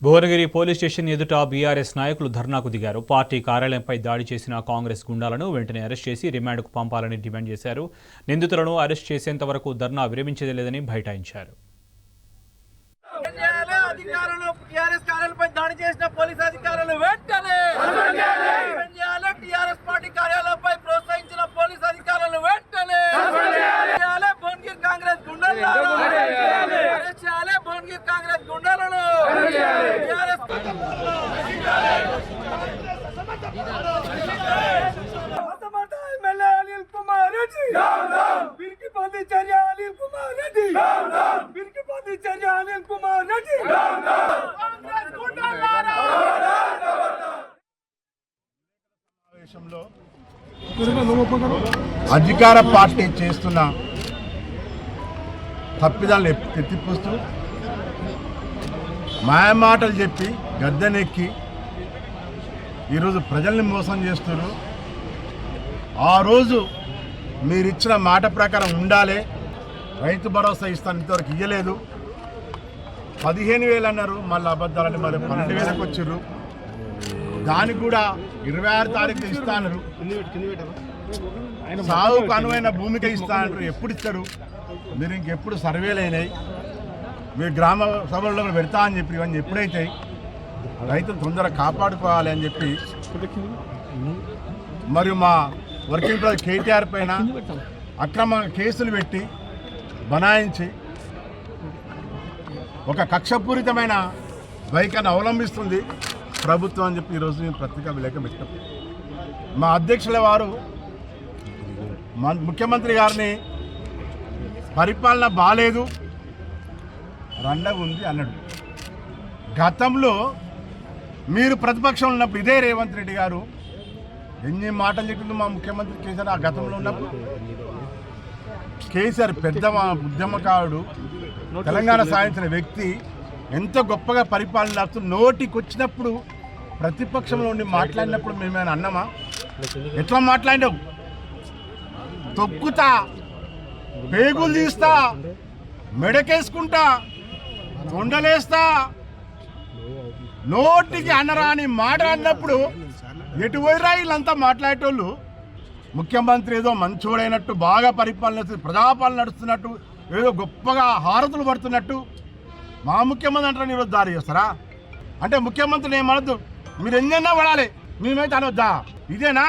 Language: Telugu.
భువనగిరి పోలీస్ స్టేషన్ ఎదుట బీఆర్ఎస్ నాయకులు ధర్నాకు దిగారు. పార్టీ కార్యాలయంపై దాడి చేసిన కాంగ్రెస్ గుండాలను వెంటనే అరెస్ట్ చేసి రిమాండ్కు పంపాలని డిమాండ్ చేశారు. నిందితులను అరెస్ట్ చేసేంత వరకు ధర్నా విరమించేది లేదని బైఠాయించారు. అధికార పార్టీ చేస్తున్న తప్పిదాలను ఎత్తిపోస్తూ మాయమాటలు చెప్పి గద్దెనెక్కి ఈరోజు ప్రజల్ని మోసం చేస్తున్నారు. ఆ రోజు మీరిచ్చిన మాట ప్రకారం ఉండాలి, రైతు భరోసా ఇస్తాను, ఇంతవరకు ఇవ్వలేదు. 15,000 అన్నారు, మళ్ళీ అబద్ధాలని మళ్ళీ 12,000కి వచ్చారు. దానికి కూడా 26 తారీఖు ఇస్తాను, సాగుకు అనువైన భూమికి ఇస్తానంటారు. ఎప్పుడు ఇస్తారు? మీరు ఇంకెప్పుడు సర్వేలు అయినాయి, మీరు గ్రామ సభల్లో పెడతా అని చెప్పి ఇవన్నీ ఎప్పుడైతే రైతులు తొందరగా కాపాడుకోవాలి అని చెప్పి మరియు మా వర్కింగ్ ప్రెసిడెంట్ కేటీఆర్ పైన అక్రమ కేసులు పెట్టి బనాయించి ఒక కక్షపూరితమైన వైఖరిని అవలంబిస్తుంది ప్రభుత్వం అని చెప్పి ఈరోజు మేము పత్రికా విలేకరు పెట్టాం. మా అధ్యక్షుల వారు ముఖ్యమంత్రి గారిని పరిపాలన బాలేదు, రండగా ఉంది అన్నాడు. గతంలో మీరు ప్రతిపక్షంలో ఉన్నప్పుడు ఇదే రేవంత్ రెడ్డి గారు ఎన్ని మాటలు చెప్పింది మా ముఖ్యమంత్రి కేసీఆర్. ఆ గతంలో ఉన్నప్పుడు కేసీఆర్ పెద్ద ఉద్యమకారుడు, తెలంగాణ సాధించిన వ్యక్తి, ఎంత గొప్పగా పరిపాలన నడుస్తూ నోటికి వచ్చినప్పుడు ప్రతిపక్షంలో ఉండి మాట్లాడినప్పుడు మేమేమైనా అన్నామా? ఎట్లా మాట్లాడావు? తొక్కుతా, పేగులు తీస్తా, మెడకేసుకుంటా, తొండలేస్తా, నోటికి అనరాని మాట అన్నప్పుడు ఎటు పోయిరా వీళ్ళంతా మాట్లాడేటోళ్ళు? ముఖ్యమంత్రి ఏదో మంచోడైనట్టు, బాగా పరిపాలన ప్రజాపాలన నడుస్తున్నట్టు, ఏదో గొప్పగా హారతులు పడుతున్నట్టు మా ముఖ్యమంత్రి అంటే ఈరోజు దారి చేస్తారా? అంటే ముఖ్యమంత్రిని ఏమనొద్దు, మీరు ఎన్నైనా పడాలి, మేమైతే అనొద్దా? ఇదేనా?